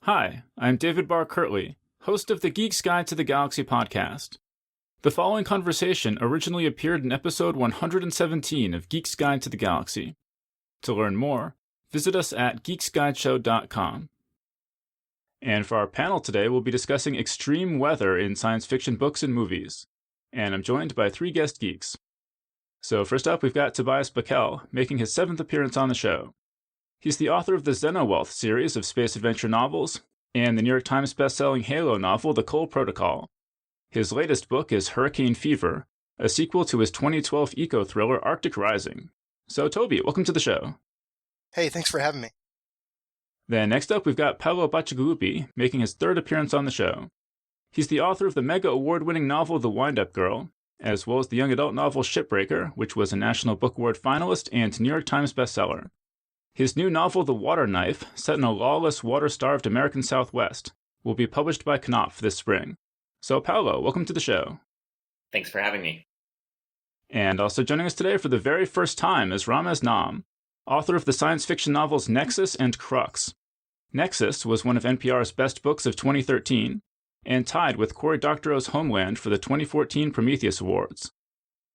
Hi, I'm David Barr Kirtley, host of the Geek's Guide to the Galaxy podcast. The following conversation originally appeared in episode 117 of Geek's Guide to the Galaxy. To learn more, visit us at geeksguideshow.com. And for our panel today, we'll be discussing extreme weather in science fiction books and movies. And I'm joined by three guest geeks. So first up, we've got Tobias Backel, making his 7th appearance on the show. He's the author of the Xenowealth series of space adventure novels and the New York Times bestselling Halo novel The Cole Protocol. His latest book is Hurricane Fever, a sequel to his 2012 eco-thriller Arctic Rising. So Toby, welcome to the show. Hey, thanks for having me. Then next up, we've got Paolo Bacigalupi, making his 3rd appearance on the show. He's the author of the mega award-winning novel The Wind-Up Girl, as well as the young adult novel Shipbreaker, which was a National Book Award finalist and New York Times bestseller. His new novel, The Water Knife, set in a lawless, water-starved American Southwest, will be published by Knopf this spring. So, Paolo, welcome to the show. Thanks for having me. And also joining us today for the very first time is Ramez Nam, author of the science fiction novels Nexus and Crux. Nexus was one of NPR's best books of 2013, and tied with Cory Doctorow's Homeland for the 2014 Prometheus Awards.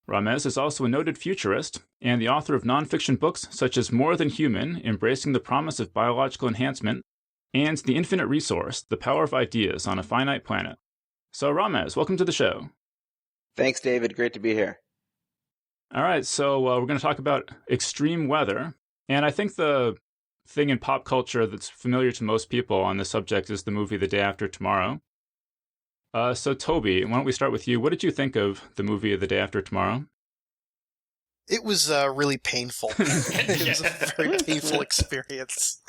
Ramez is also a noted futurist and the author of nonfiction books such as More Than Human, Embracing the Promise of Biological Enhancement, and The Infinite Resource, The Power of Ideas on a Finite Planet. So Ramez, welcome to the show. Thanks, David. Great to be here. All right, so we're going to talk about extreme weather. And I think the thing in pop culture that's familiar to most people on this subject is the movie The Day After Tomorrow. So Toby, why don't we start with you? What did you think of the movie The Day After Tomorrow? It was really painful. It was a very painful experience.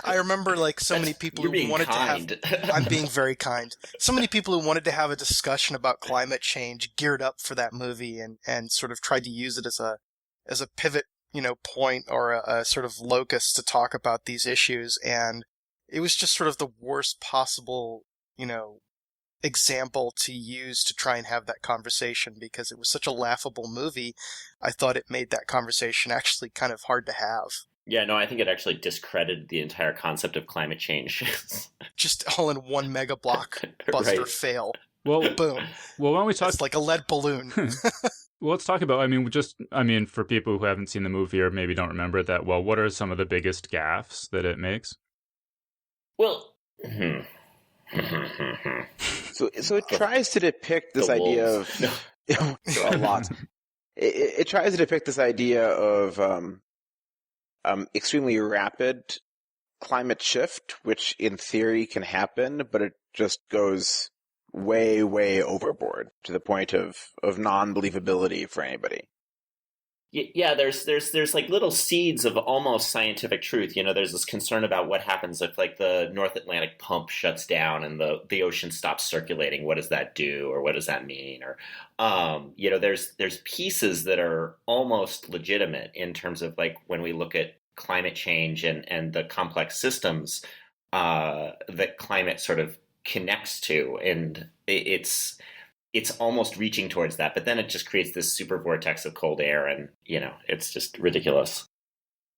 I remember so many people who wanted to have... I'm being very kind. So many people who wanted to have a discussion about climate change geared up for that movie and sort of tried to use it as a pivot, point or a sort of locus to talk about these issues. And it was just sort of the worst possible, example to use to try and have that conversation because it was such a laughable movie. I thought it made that conversation actually kind of hard to have. Yeah, no, I think it actually discredited the entire concept of climate change. Just all in one mega block, bust or fail. Well, boom. Well, why don't we talk? It's like a lead balloon. Well, let's talk about, for people who haven't seen the movie or maybe don't remember it that well, what are some of the biggest gaffes that it makes? Well, So it tries to depict this idea of a lot. It tries to depict this idea of extremely rapid climate shift, which in theory can happen, but it just goes way, way overboard to the point of non-believability for anybody. Yeah, there's like little seeds of almost scientific truth. There's this concern about what happens if the North Atlantic pump shuts down and the ocean stops circulating. What does that do, or what does that mean? Or there's pieces that are almost legitimate in terms of when we look at climate change and the complex systems that climate sort of connects to, and it's almost reaching towards that, but then it just creates this super vortex of cold air, and it's just ridiculous.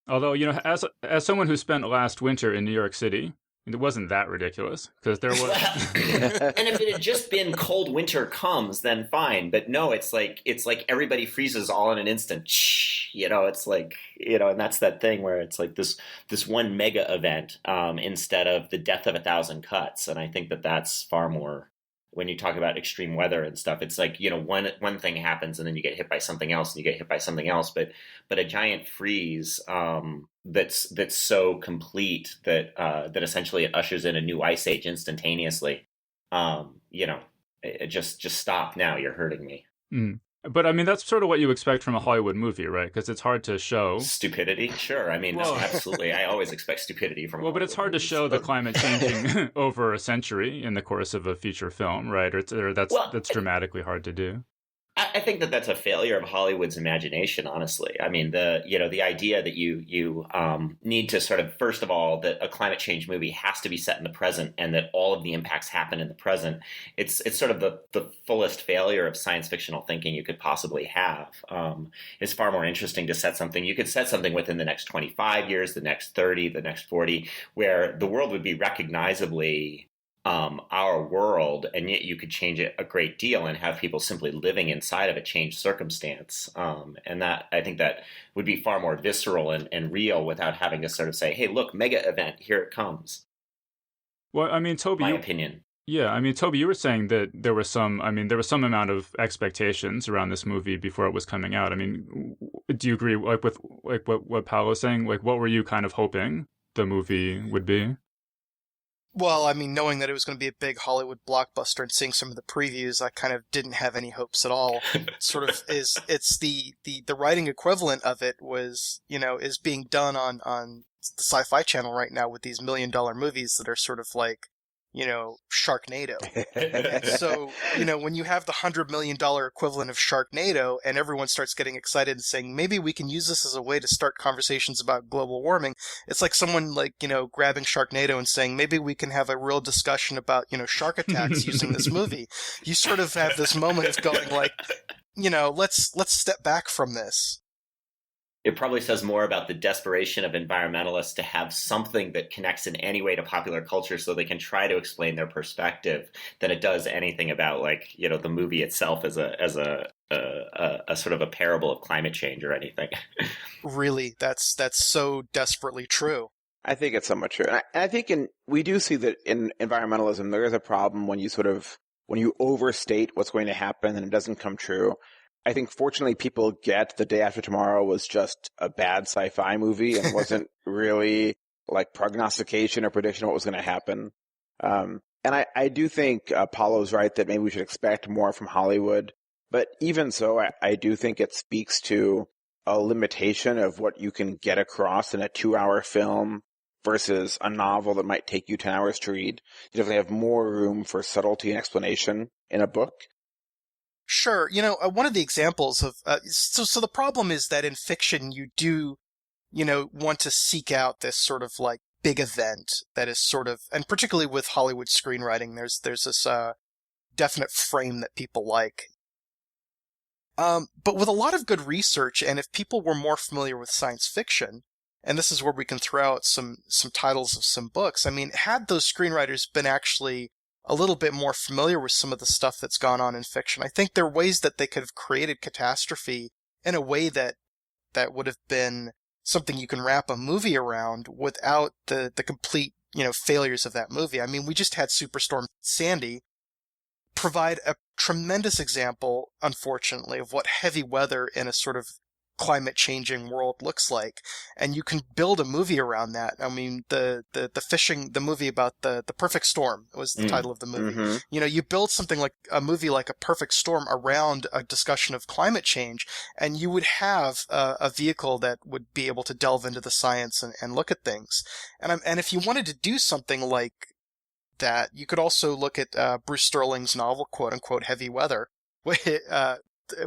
Although as someone who spent last winter in New York City, it wasn't that ridiculous because there was. And if it had just been cold winter comes, then fine. But no, it's like everybody freezes all in an instant. It's and that's that thing where it's like this one mega event instead of the death of 1,000 cuts, and I think that's far more. When you talk about extreme weather and stuff, it's like, one thing happens and then you get hit by something else and you get hit by something else. But a giant freeze that's so complete that essentially it ushers in a new ice age instantaneously. It just stop now. You're hurting me. Mm. But that's sort of what you expect from a Hollywood movie, right? Because it's hard to show stupidity. Sure, no, absolutely. I always expect stupidity from. Well, but it's hard to show the climate changing over a century in the course of a feature film, right? That's dramatically hard to do. I think that that's a failure of Hollywood's imagination, honestly. I mean, the idea that you need to sort of, first of all, that a climate change movie has to be set in the present and that all of the impacts happen in the present. It's sort of the fullest failure of science fictional thinking you could possibly have. It's far more interesting to set something. You could set something within the next 25 years, the next 30, the next 40, where the world would be recognizably our world, and yet you could change it a great deal and have people simply living inside of a changed circumstance. And that, I think that would be far more visceral and real without having to sort of say, hey, look, mega event, here it comes. Well, I mean, Toby, my opinion. Yeah, I mean, Toby, you were saying that there was some amount of expectations around this movie before it was coming out. I mean, do you agree with what Paolo was saying? Like, what were you kind of hoping the movie would be? Well, I mean, knowing that it was going to be a big Hollywood blockbuster and seeing some of the previews, I kind of didn't have any hopes at all. Sort of it's the writing equivalent of it was, is being done on the Sci-Fi Channel right now with these $1 million movies that are sort of like, Sharknado. And so, when you have the $100 million equivalent of Sharknado and everyone starts getting excited and saying, maybe we can use this as a way to start conversations about global warming. It's like someone grabbing Sharknado and saying, maybe we can have a real discussion about, shark attacks using this movie. You sort of have this moment of going like, let's step back from this. It probably says more about the desperation of environmentalists to have something that connects in any way to popular culture so they can try to explain their perspective than it does anything about the movie itself as a sort of a parable of climate change or anything. Really, that's so desperately true. I think it's somewhat true. And I think we do see that in environmentalism, there is a problem when you overstate what's going to happen and it doesn't come true. I think fortunately people get The Day After Tomorrow was just a bad sci-fi movie and wasn't really like prognostication or prediction of what was going to happen. And I do think Paulo's right that maybe we should expect more from Hollywood. But even so, I do think it speaks to a limitation of what you can get across in a 2-hour film versus a novel that might take you 10 hours to read. You definitely have more room for subtlety and explanation in a book. Sure. One of the examples of, so the problem is that in fiction you do, want to seek out this sort of like big event that is sort of, and particularly with Hollywood screenwriting, there's this, definite frame that people like. But with a lot of good research, and if people were more familiar with science fiction, and this is where we can throw out some titles of some books, I mean, had those screenwriters been actually a little bit more familiar with some of the stuff that's gone on in fiction, I think there are ways that they could have created catastrophe in a way that would have been something you can wrap a movie around without the complete, failures of that movie. I mean, we just had Superstorm Sandy provide a tremendous example, unfortunately, of what heavy weather in a sort of climate-changing world looks like, and you can build a movie around that. I mean, the movie about the perfect storm was the title of the movie. Mm-hmm. You build something like a movie like A Perfect Storm around a discussion of climate change, and you would have a vehicle that would be able to delve into the science and look at things. And if you wanted to do something like that, you could also look at Bruce Sterling's novel, quote unquote, Heavy Weather,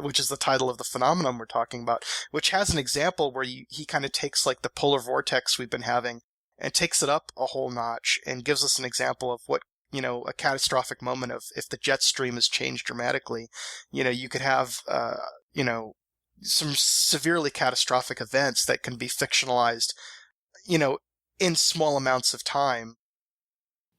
which is the title of the phenomenon we're talking about, which has an example where he kind of takes like the polar vortex we've been having and takes it up a whole notch and gives us an example of what, a catastrophic moment of if the jet stream is changed dramatically, you could have, some severely catastrophic events that can be fictionalized, in small amounts of time.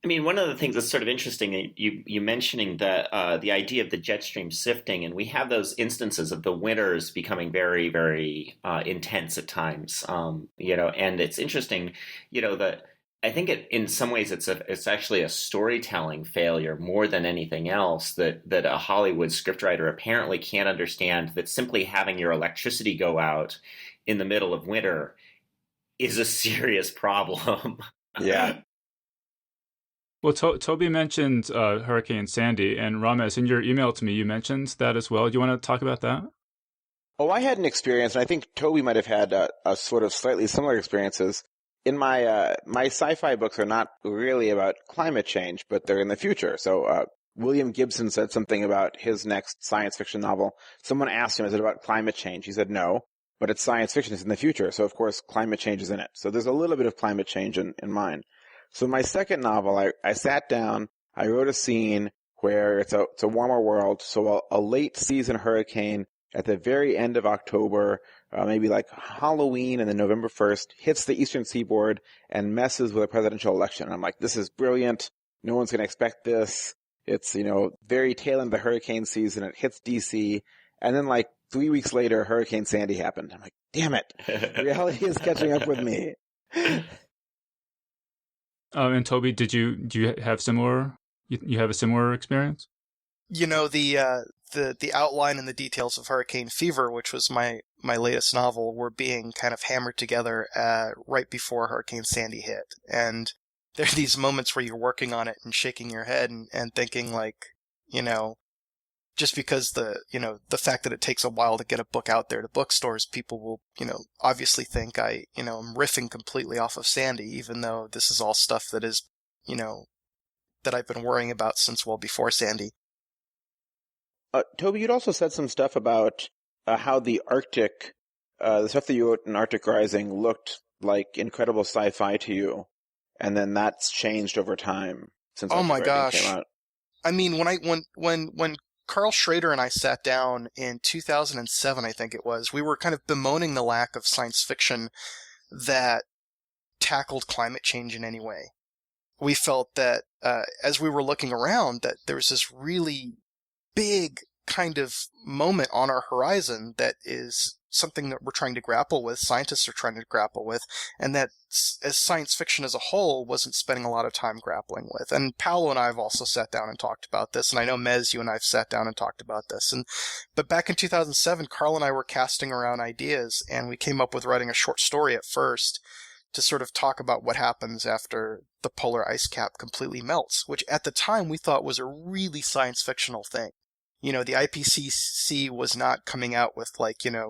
I mean, one of the things that's sort of interesting, you mentioning the idea of the jet stream sifting, and we have those instances of the winters becoming very, very intense at times, and it's interesting, that I think in some ways it's actually a storytelling failure more than anything else that a Hollywood scriptwriter apparently can't understand that simply having your electricity go out in the middle of winter is a serious problem. Yeah. Well, Toby mentioned Hurricane Sandy, and Ramesh, in your email to me, you mentioned that as well. Do you want to talk about that? Oh, I had an experience, and I think Toby might have had a sort of slightly similar experiences. In my sci-fi books are not really about climate change, but they're in the future. So William Gibson said something about his next science fiction novel. Someone asked him, is it about climate change? He said no, but it's science fiction. It's in the future. So, of course, climate change is in it. So there's a little bit of climate change in mine. So my second novel, I sat down, I wrote a scene where it's a warmer world. So a late season hurricane at the very end of October, maybe like Halloween and then November 1st, hits the eastern seaboard and messes with a presidential election. And I'm like, this is brilliant. No one's going to expect this. It's, very tail end of the hurricane season. It hits DC. And then like 3 weeks later, Hurricane Sandy happened. I'm like, damn it. Reality is catching up with me. And Toby, do you have similar? You have a similar experience? The outline and the details of Hurricane Fever, which was my latest novel, were being kind of hammered together right before Hurricane Sandy hit. And there are these moments where you're working on it and shaking your head and thinking like, just because the fact that it takes a while to get a book out there to bookstores, people will, obviously think I'm riffing completely off of Sandy, even though this is all stuff that is, that I've been worrying about since well before Sandy. Toby, you'd also said some stuff about how the Arctic, the stuff that you wrote in Arctic Rising looked like incredible sci-fi to you, and then that's changed over time since oh my gosh came out. I mean, when Carl Schrader and I sat down in 2007, I think it was, we were kind of bemoaning the lack of science fiction that tackled climate change in any way. We felt that as we were looking around, that there was this really big kind of moment on our horizon that is something that we're trying to grapple with, scientists are trying to grapple with, and that as science fiction as a whole wasn't spending a lot of time grappling with. And Paolo and I have also sat down and talked about this, and I know Mez, you and I have sat down and talked about this. But back in 2007, Carl and I were casting around ideas, and we came up with writing a short story at first to sort of talk about what happens after the polar ice cap completely melts, which at the time we thought was a really science fictional thing. The IPCC was not coming out with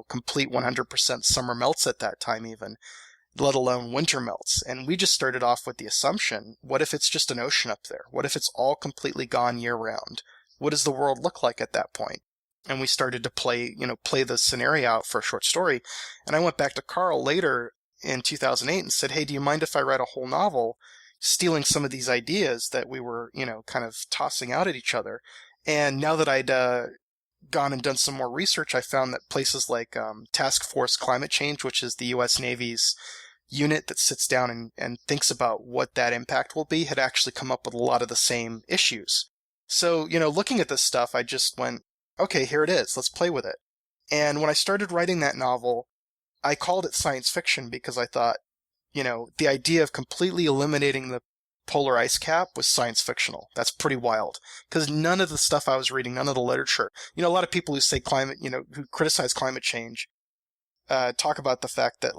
complete 100% summer melts at that time even, let alone winter melts. And we just started off with the assumption, what if it's just an ocean up there? What if it's all completely gone year round? What does the world look like at that point? And we started to play the scenario out for a short story. And I went back to Carl later in 2008 and said, hey, do you mind if I write a whole novel stealing some of these ideas that we were, kind of tossing out at each other? And now that I'd gone and done some more research, I found that places like Task Force Climate Change, which is the U.S. Navy's unit that sits down and thinks about what that impact will be, had actually come up with a lot of the same issues. So, looking at this stuff, I just went, okay, here it is. Let's play with it. And when I started writing that novel, I called it science fiction because I thought, the idea of completely eliminating the polar ice cap was science fictional. That's pretty wild. Because none of the stuff I was reading, none of the literature, a lot of people who say climate, who criticize climate change, talk about the fact that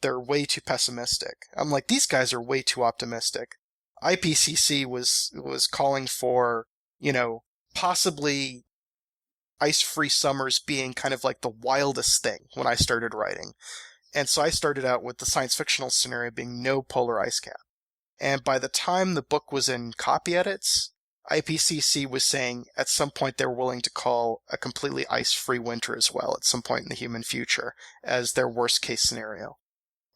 they're way too pessimistic. I'm like, these guys are way too optimistic. IPCC was calling for, possibly ice-free summers being kind of like the wildest thing when I started writing. And so I started out with the science fictional scenario being no polar ice cap. And by the time the book was in copy edits, IPCC was saying at some point they were willing to call a completely ice-free winter as well at some point in the human future as their worst-case scenario.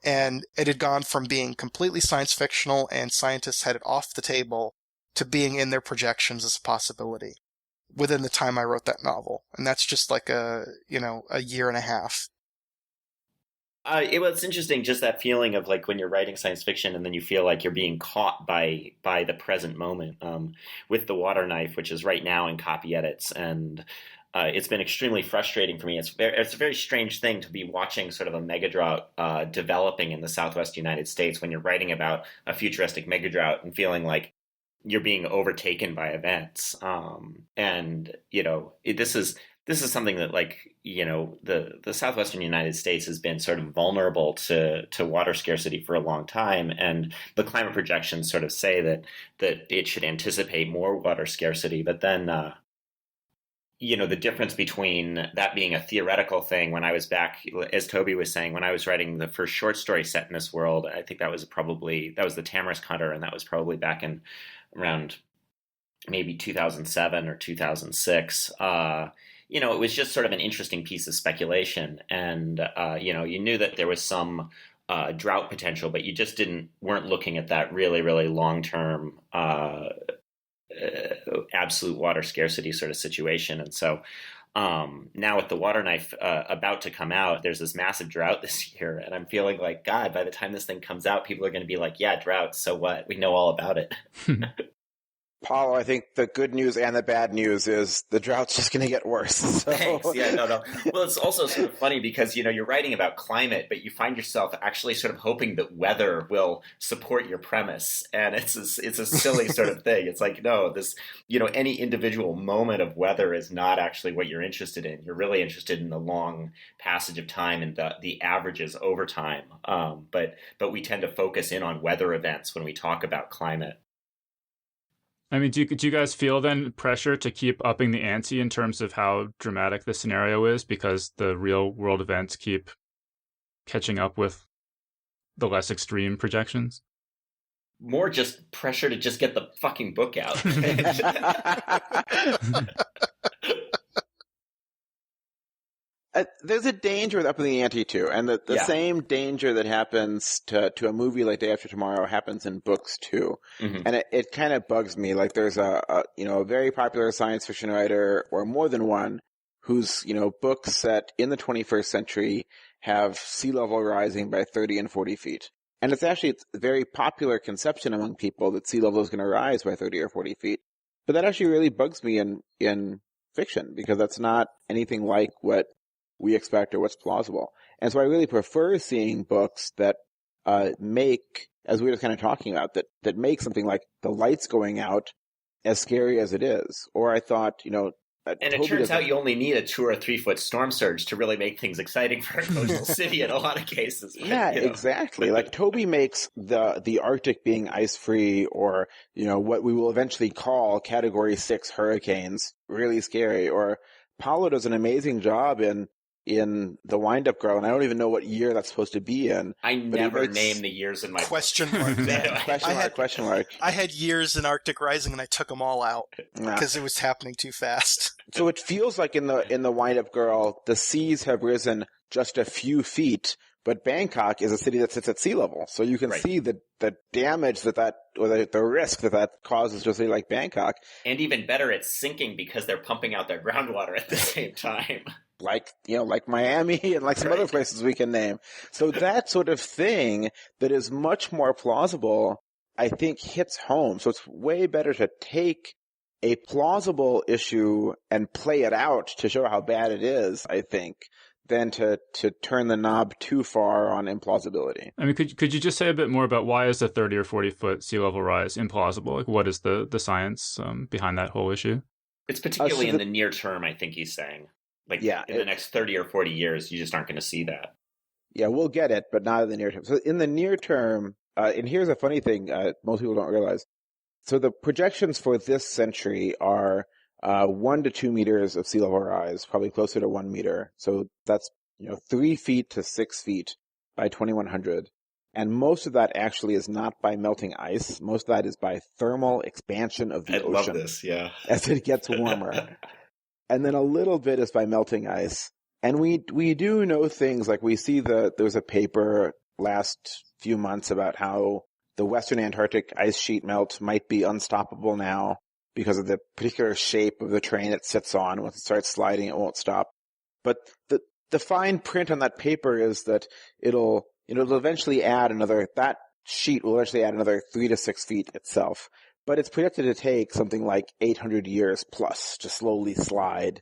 And it had gone from being completely science fictional and scientists had it off the table to being in their projections as a possibility within the time I wrote that novel. And that's just like a year and a half. It's interesting, just that feeling of like when you're writing science fiction and then you feel like you're being caught by the present moment with The Water Knife, which is right now in copy edits. And it's been extremely frustrating for me. It's a very strange thing to be watching sort of a megadrought developing in the Southwest United States when you're writing about a futuristic megadrought and feeling like you're being overtaken by events. This is something that, the southwestern United States has been sort of vulnerable to water scarcity for a long time, and the climate projections sort of say that it should anticipate more water scarcity. But then, the difference between that being a theoretical thing when I was back, as Toby was saying, when I was writing the first short story set in this world, I think that was The Tamarisk Hunter, and that was probably back in around maybe 2007 or 2006. It was just sort of an interesting piece of speculation. And, you knew that there was some drought potential, but you just weren't looking at that really, really long-term absolute water scarcity sort of situation. And so now with the water knife about to come out, there's this massive drought this year. And I'm feeling like, God, by the time this thing comes out, people are going to be like, yeah, drought, so what? We know all about it. Paul, I think the good news and the bad news is the drought's just going to get worse. So. Thanks. Yeah, no. Well, it's also sort of funny because, you're writing about climate, but you find yourself actually sort of hoping that weather will support your premise. And it's a silly sort of thing. It's like, no, this, any individual moment of weather is not actually what you're interested in. You're really interested in the long passage of time and the averages over time. But we tend to focus in on weather events when we talk about climate. I mean, do you guys feel then pressure to keep upping the ante in terms of how dramatic the scenario is because the real world events keep catching up with the less extreme projections? More just pressure to just get the fucking book out. There's a danger with upping the ante too, and the same danger that happens to a movie like Day After Tomorrow happens in books too. Mm-hmm. And it kind of bugs me. Like there's a very popular science fiction writer, or more than one, whose books set in the 21st century have sea level rising by 30 and 40 feet. And it's a very popular conception among people that sea level is going to rise by 30 or 40 feet. But that actually really bugs me in fiction, because that's not anything like what we expect or what's plausible. And so I really prefer seeing books that make, as we were kind of talking about, that make something like the lights going out as scary as it is. Or I thought, and it turns out you only need a 2 or 3 foot storm surge to really make things exciting for a coastal city in a lot of cases. But, yeah, exactly. Like Toby makes the Arctic being ice free, or what we will eventually call Category 6 hurricanes, really scary. Or Paulo does an amazing job in The Wind-Up Girl, and I don't even know what year that's supposed to be in. I never name the years in my question mark. Question mark. I had years in Arctic Rising, and I took them all out because it was happening too fast. So it feels like in the Wind-Up Girl, the seas have risen just a few feet, but Bangkok is a city that sits at sea level, so you can see the damage or the risk that causes to a city like Bangkok. And even better, it's sinking because they're pumping out their groundwater at the same time. Like Miami and like some other places we can name. So that sort of thing that is much more plausible, I think, hits home. So it's way better to take a plausible issue and play it out to show how bad it is, I think, than to turn the knob too far on implausibility. I mean, could you just say a bit more about why is a 30 or 40 foot sea level rise implausible? Like, what is the science behind that whole issue? It's particularly in the near term, I think he's saying. Like, in the next 30 or 40 years, you just aren't going to see that. Yeah, we'll get it, but not in the near term. So in the near term, and here's a funny thing most people don't realize. So the projections for this century are 1 to 2 meters of sea level rise, probably closer to 1 meter. So that's 3 feet to 6 feet by 2100. And most of that actually is not by melting ice. Most of that is by thermal expansion of the ocean. I love this, yeah. As it gets warmer. And then a little bit is by melting ice. And we do know things like we see there was a paper last few months about how the Western Antarctic ice sheet melt might be unstoppable now because of the particular shape of the terrain it sits on. Once it starts sliding, it won't stop. But the fine print on that paper is that it'll eventually add that sheet will eventually add another 3 to 6 feet itself. But it's projected to take something like 800 years plus to slowly slide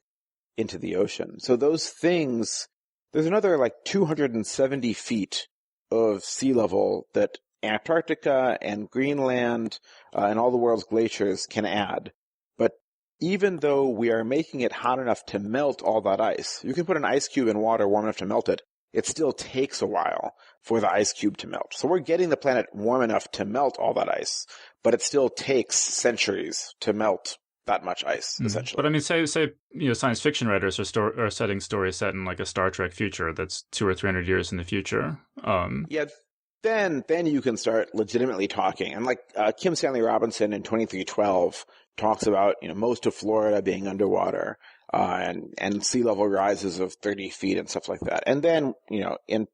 into the ocean. So those things, there's another like 270 feet of sea level that Antarctica and Greenland and all the world's glaciers can add. But even though we are making it hot enough to melt all that ice, you can put an ice cube in water warm enough to melt it. It still takes a while for the ice cube to melt. So we're getting the planet warm enough to melt all that ice, but it still takes centuries to melt that much ice, essentially. But I mean, say science fiction writers are setting stories set in like a Star Trek future that's 200 or 300 years in the future. Yeah, then you can start legitimately talking. And like Kim Stanley Robinson in 2312 talks about, most of Florida being underwater, and sea level rises of 30 feet and stuff like that. And then, in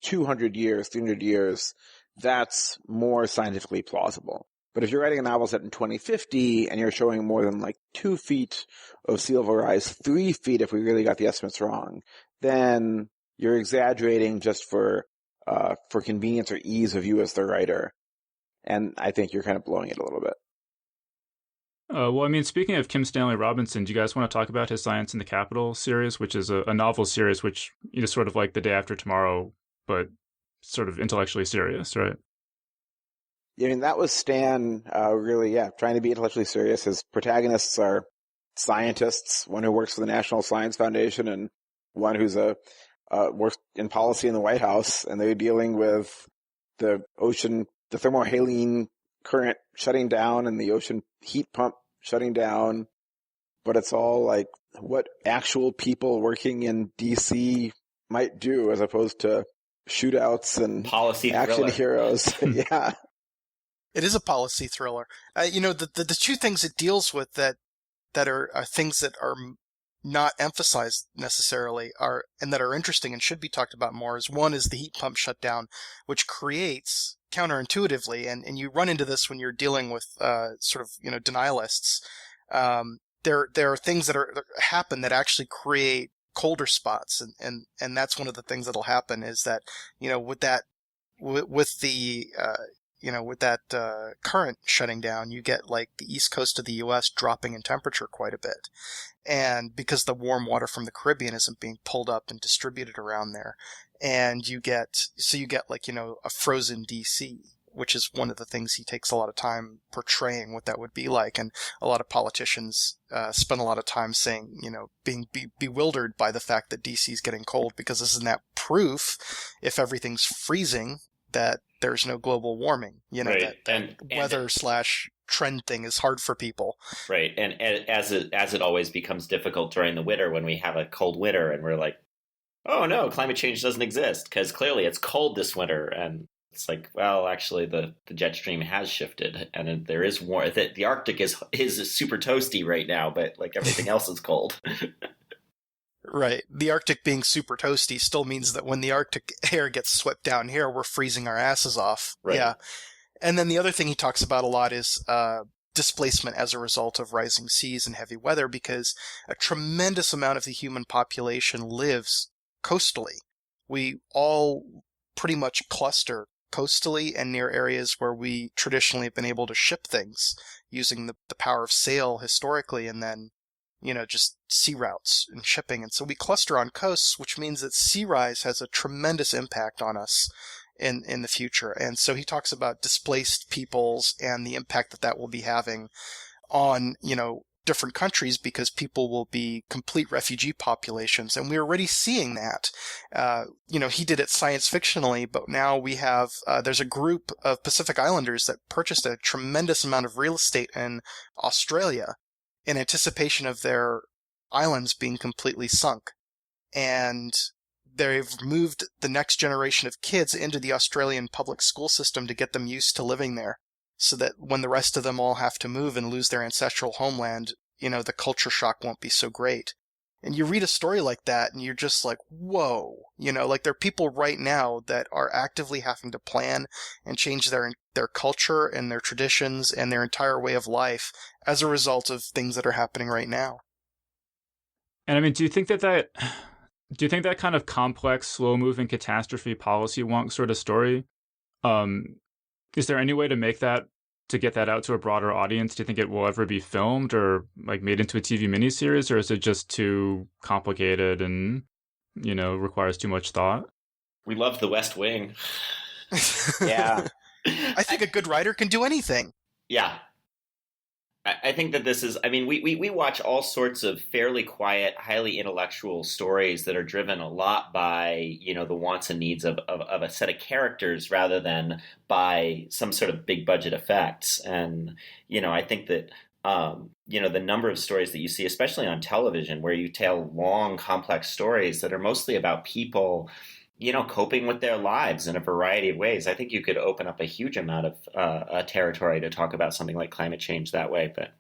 200 years, 300 years, that's more scientifically plausible. But if you're writing a novel set in 2050 and you're showing more than like 2 feet of sea level rise, 3 feet if we really got the estimates wrong, then you're exaggerating just for convenience or ease of you as the writer. And I think you're kind of blowing it a little bit. Well, I mean, speaking of Kim Stanley Robinson, do you guys want to talk about his Science in the Capital series, which is a novel series, which is sort of like The Day After Tomorrow, but sort of intellectually serious, right? I mean, that was Stan really, trying to be intellectually serious. His protagonists are scientists, one who works for the National Science Foundation and one who's works in policy in the White House, and they're dealing with the thermohaline current shutting down and the ocean heat pump shutting down. But it's all like what actual people working in DC might do as opposed to shootouts and policy action thriller. Heroes. Yeah. It is a policy thriller. The two things it deals with that are things that are not emphasized necessarily and that are interesting and should be talked about more is one is the heat pump shutdown, which creates counterintuitively, and you run into this when you're dealing with denialists. There are things that happen that actually create colder spots, and that's one of the things that'll happen is that with that current shutting down, you get like the east coast of the U.S. dropping in temperature quite a bit. And because the warm water from the Caribbean isn't being pulled up and distributed around there. And you get like, a frozen DC, which is one of the things he takes a lot of time portraying what that would be like. And a lot of politicians spend a lot of time saying, being bewildered by the fact that DC is getting cold, because isn't that proof, if everything's freezing, that there's no global warming, right. that weather / trend thing is hard for people. Right. And as it always becomes difficult during the winter when we have a cold winter and we're like, oh no, climate change doesn't exist because clearly it's cold this winter. And it's like, well, actually the jet stream has shifted and there is warm. The Arctic is super toasty right now, but like everything else is cold. Right. The Arctic being super toasty still means that when the Arctic air gets swept down here, we're freezing our asses off. Right. Yeah. And then the other thing he talks about a lot is displacement as a result of rising seas and heavy weather, because a tremendous amount of the human population lives coastally. We all pretty much cluster coastally and near areas where we traditionally have been able to ship things using the power of sail historically, and then just sea routes and shipping. And so we cluster on coasts, which means that sea rise has a tremendous impact on us in the future. And so he talks about displaced peoples and the impact that will be having on, different countries, because people will be complete refugee populations. And we're already seeing that. He did it science fictionally, but now we have, there's a group of Pacific Islanders that purchased a tremendous amount of real estate in Australia in anticipation of their islands being completely sunk. And they've moved the next generation of kids into the Australian public school system to get them used to living there, so that when the rest of them all have to move and lose their ancestral homeland, the culture shock won't be so great. And you read a story like that and you're just like, whoa, like there are people right now that are actively having to plan and change their culture and their traditions and their entire way of life as a result of things that are happening right now. And I mean, do you think that kind of complex, slow-moving catastrophe policy wonk sort of story, is there any way to get that out to a broader audience? Do you think it will ever be filmed or like made into a TV miniseries, or is it just too complicated and, requires too much thought? We love The West Wing. Yeah. I think a good writer can do anything. Yeah. I think that this is, we watch all sorts of fairly quiet, highly intellectual stories that are driven a lot by, the wants and needs of a set of characters rather than by some sort of big budget effects. And, I think that, the number of stories that you see, especially on television, where you tell long, complex stories that are mostly about people coping with their lives in a variety of ways. I think you could open up a huge amount of territory to talk about something like climate change that way. But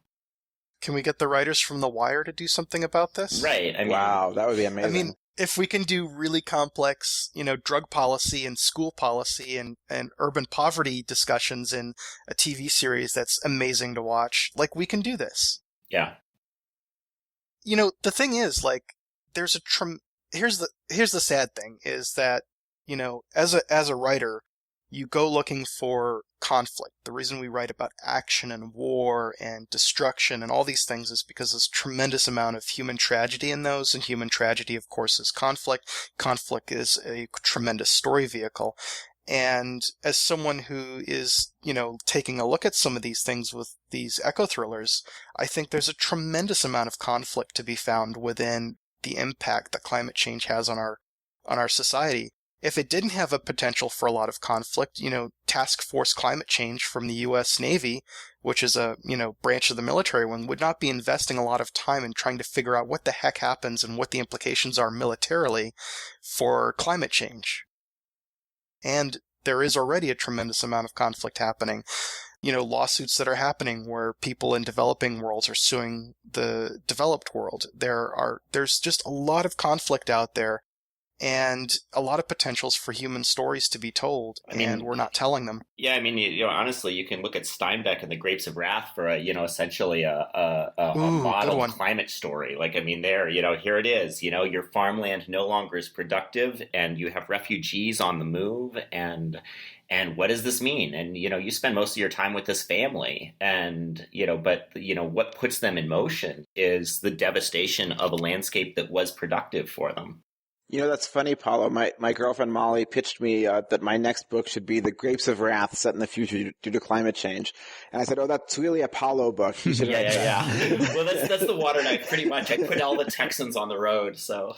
can we get the writers from The Wire to do something about this? Right. Wow, that would be amazing. I mean, if we can do really complex, drug policy and school policy and urban poverty discussions in a TV series that's amazing to watch, like, we can do this. Yeah. The thing is, like, there's here's the sad thing is that, as a writer, you go looking for conflict. The reason we write about action and war and destruction and all these things is because there's a tremendous amount of human tragedy in those, and human tragedy, of course, is conflict. Conflict is a tremendous story vehicle. And as someone who is, taking a look at some of these things with these eco thrillers, I think there's a tremendous amount of conflict to be found within the impact that climate change has on our society. If it didn't have a potential for a lot of conflict, Task Force Climate Change from the U.S. Navy, which is a, branch of the military one, would not be investing a lot of time in trying to figure out what the heck happens and what the implications are militarily for climate change. And there is already a tremendous amount of conflict happening. Lawsuits that are happening where people in developing worlds are suing the developed world. There's just a lot of conflict out there, and a lot of potentials for human stories to be told, and we're not telling them. Yeah, honestly, you can look at Steinbeck and the Grapes of Wrath for essentially a model climate story. Like, here it is. Your farmland no longer is productive, and you have refugees on the move, and what does this mean? And you spend most of your time with this family, and but what puts them in motion is the devastation of a landscape that was productive for them. That's funny, Paulo. My girlfriend Molly pitched me that my next book should be The Grapes of Wrath set in the future due to climate change. And I said, oh, that's really a Paulo book. You should write that. Well, that's the water knife, pretty much. I put all the Texans on the road, so.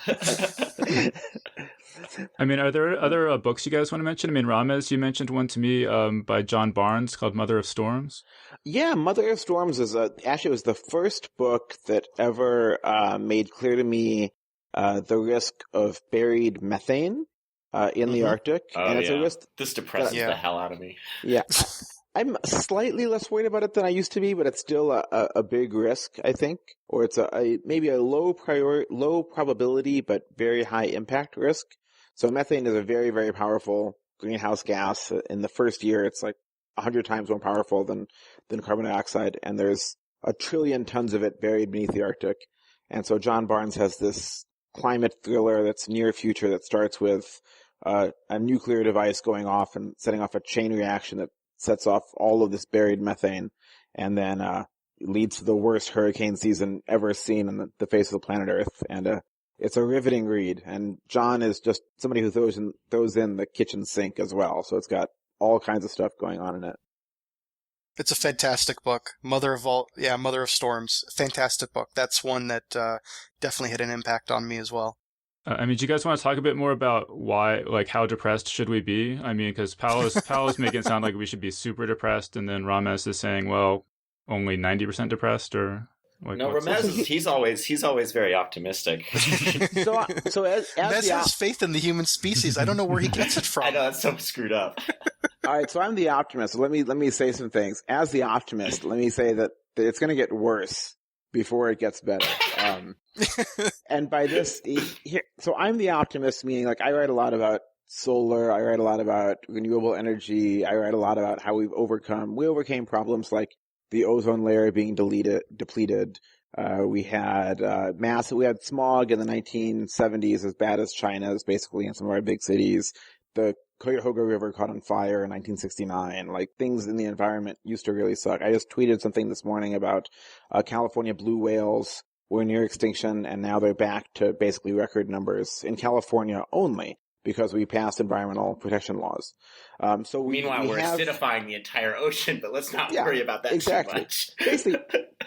Are there other books you guys want to mention? Ramez, you mentioned one to me by John Barnes called Mother of Storms. Yeah, Mother of Storms is actually was the first book that ever made clear to me the risk of buried methane in the Arctic. And it's a risk. This depresses the hell out of me. Yeah. I'm slightly less worried about it than I used to be, but it's still a big risk, I think. Or it's maybe a low probability but very high impact risk. So methane is a very, very powerful greenhouse gas. In the first year, it's like 100 times more powerful than carbon dioxide, and there's 1 trillion tons of it buried beneath the Arctic. And so John Barnes has this climate thriller that's near future that starts with a nuclear device going off and setting off a chain reaction that sets off all of this buried methane, and then leads to the worst hurricane season ever seen on the face of the planet Earth. And it's a riveting read. And John is just somebody who throws in the kitchen sink as well. So it's got all kinds of stuff going on in it. It's a fantastic book. Mother of Storms. Fantastic book. That's one that definitely had an impact on me as well. Do you guys want to talk a bit more about why, like, how depressed should we be? Because Paolo's making it sound like we should be super depressed, and then Ramez is saying, well, only 90% depressed, or like, no, Ramez he's always very optimistic. so as Ramez has faith in the human species. I don't know where he gets it from. I know, that's so screwed up. All right, so I'm the optimist. Let me say some things. As the optimist, let me say that it's going to get worse before it gets better. And by this, so I'm the optimist, meaning like I write a lot about solar, I write a lot about renewable energy, I write a lot about how we overcame problems like the ozone layer being depleted. We had smog in the 1970s as bad as China's, basically, in some of our big cities. The Cuyahoga River caught on fire in 1969. Like, things in the environment used to really suck. I just tweeted something this morning about California blue whales were near extinction, and now they're back to basically record numbers in California only because we passed environmental protection laws. Meanwhile, we're acidifying the entire ocean, but let's not worry about that too much. Basically,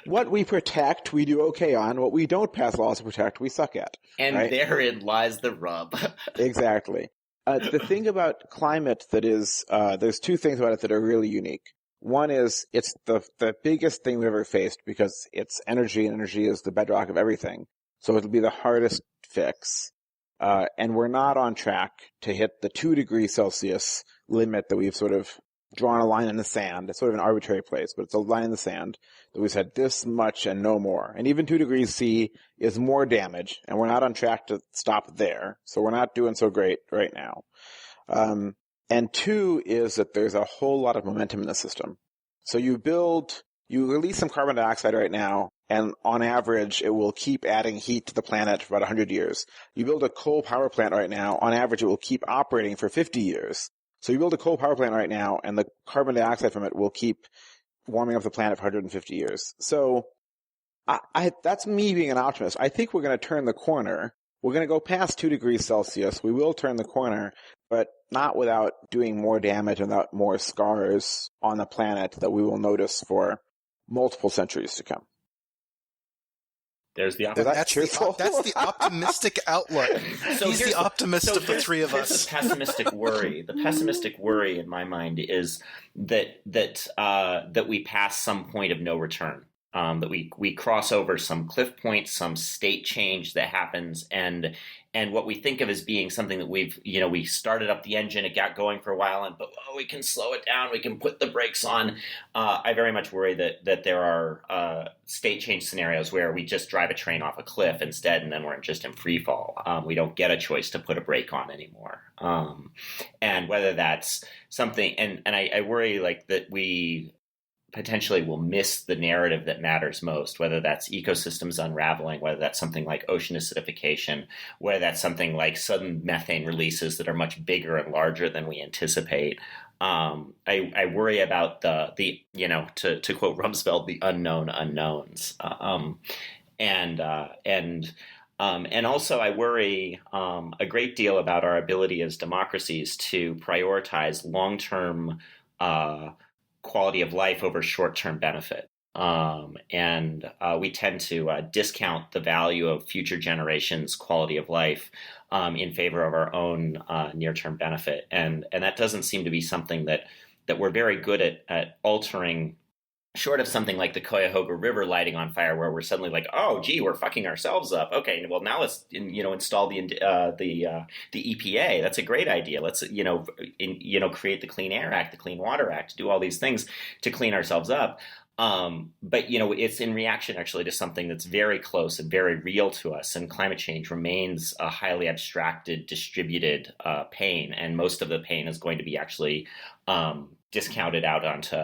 what we protect, we do okay on. What we don't pass laws to protect, we suck at. And right? Therein lies the rub. Exactly. The thing about climate that is, there's two things about it that are really unique. One is it's the biggest thing we've ever faced because it's energy, and energy is the bedrock of everything. So it'll be the hardest fix. And we're not on track to hit the 2 degrees Celsius limit that we've sort of drawn a line in the sand. It's sort of an arbitrary place, but it's a line in the sand that we said this much and no more. And even 2 degrees C is more damage, and we're not on track to stop there. So we're not doing so great right now. And 2 is that there's a whole lot of momentum in the system. So you release some carbon dioxide right now, and on average, it will keep adding heat to the planet for about 100 years. You build a coal power plant right now, on average, it will keep operating for 50 years. So you build a coal power plant right now, and the carbon dioxide from it will keep warming up the planet for 150 years. So that's me being an optimist. I think we're going to turn the corner. We're going to go past 2 degrees Celsius. We will turn the corner, but not without doing more damage and without more scars on the planet that we will notice for multiple centuries to come. There's the that's the optimistic outlook. So he's the optimist of the three of us. Here's the pessimistic worry. The pessimistic worry in my mind is that we pass some point of no return. That we cross over some cliff point, some state change that happens, and what we think of as being something that we started up the engine, it got going for a while, but we can slow it down, we can put the brakes on. I very much worry that there are state change scenarios where we just drive a train off a cliff instead, and then we're just in free fall. We don't get a choice to put a brake on anymore. And whether that's something, and I worry that we potentially will miss the narrative that matters most, whether that's ecosystems unraveling, whether that's something like ocean acidification, whether that's something like sudden methane releases that are much bigger and larger than we anticipate. I worry about the to quote Rumsfeld, the unknown unknowns. And also I worry a great deal about our ability as democracies to prioritize long-term quality of life over short-term benefit. And we tend to discount the value of future generations' quality of life in favor of our own near-term benefit. And that doesn't seem to be something that we're very good at altering, short of something like the Cuyahoga River lighting on fire, where we're suddenly like, oh, gee, we're fucking ourselves up. Okay, well, now let's install the EPA. That's a great idea. Let's create the Clean Air Act, the Clean Water Act, do all these things to clean ourselves up. But it's in reaction actually to something that's very close and very real to us. And climate change remains a highly abstracted, distributed pain, and most of the pain is going to be actually discounted out onto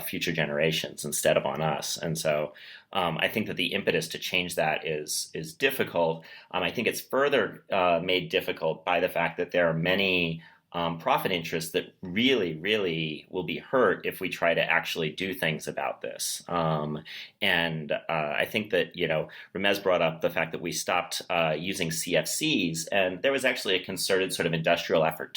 future generations instead of on us. And so I think that the impetus to change that is difficult. I think it's further made difficult by the fact that there are many profit interests that really, really will be hurt if we try to actually do things about this. And I think that, Ramez brought up the fact that we stopped using CFCs, and there was actually a concerted sort of industrial effort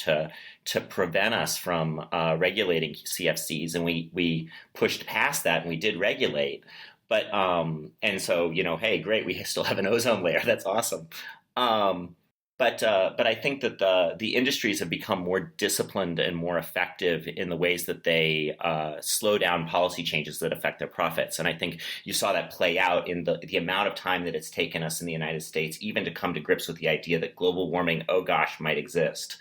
to prevent us from regulating CFCs, and we pushed past that and we did regulate. But, and so, hey, great, we still have an ozone layer. That's awesome. But I think that the industries have become more disciplined and more effective in the ways that they slow down policy changes that affect their profits. And I think you saw that play out in the amount of time that it's taken us in the United States even to come to grips with the idea that global warming, oh gosh, might exist.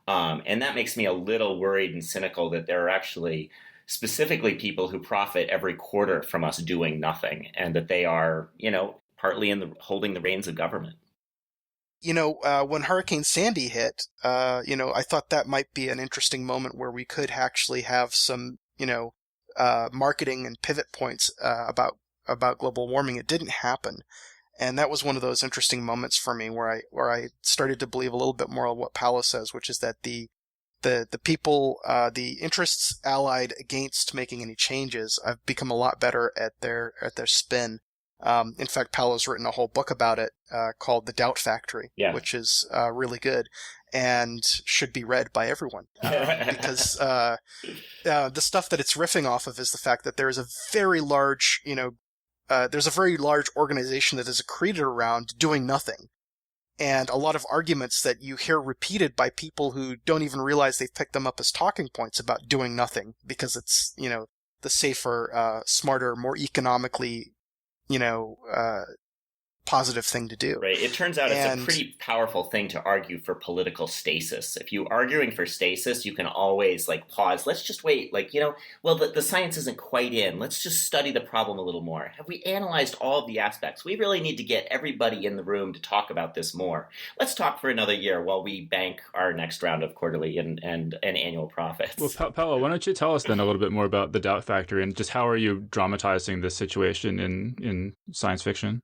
And that makes me a little worried and cynical that there are actually specifically people who profit every quarter from us doing nothing, and that they are, partly holding the reins of government. When Hurricane Sandy hit, I thought that might be an interesting moment where we could actually have some, marketing and pivot points about global warming. It didn't happen, and that was one of those interesting moments for me where I started to believe a little bit more of what Paolo says, which is that the people, the interests allied against making any changes, have become a lot better at their spin. In fact, Paolo's written a whole book about it called The Doubt Factory, which is really good and should be read by everyone because the stuff that it's riffing off of is the fact that there's a very large, organization that is accreted around doing nothing. And a lot of arguments that you hear repeated by people who don't even realize they've picked them up as talking points about doing nothing because it's, the safer, smarter, more economically positive thing to do. Right. It turns out it's a pretty powerful thing to argue for political stasis. If you're arguing for stasis, you can always pause. Let's just wait. The science isn't quite in. Let's just study the problem a little more. Have we analyzed all of the aspects? We really need to get everybody in the room to talk about this more. Let's talk for another year while we bank our next round of quarterly and annual profits. Well, Paolo, why don't you tell us then a little bit more about the doubt factor and just how are you dramatizing this situation in science fiction?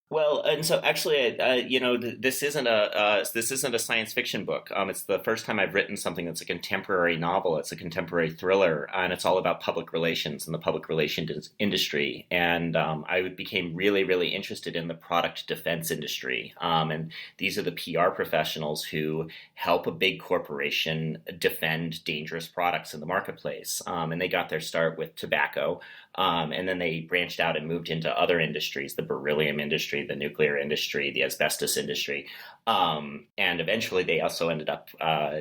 Well, and so actually, this isn't a science fiction book. It's the first time I've written something that's a contemporary novel. It's a contemporary thriller, and it's all about public relations and the public relations industry. And I became really, really interested in the product defense industry. And these are the PR professionals who help a big corporation defend dangerous products in the marketplace. And they got their start with tobacco. And then they branched out and moved into other industries, the beryllium industry, the nuclear industry, the asbestos industry. And eventually they also ended up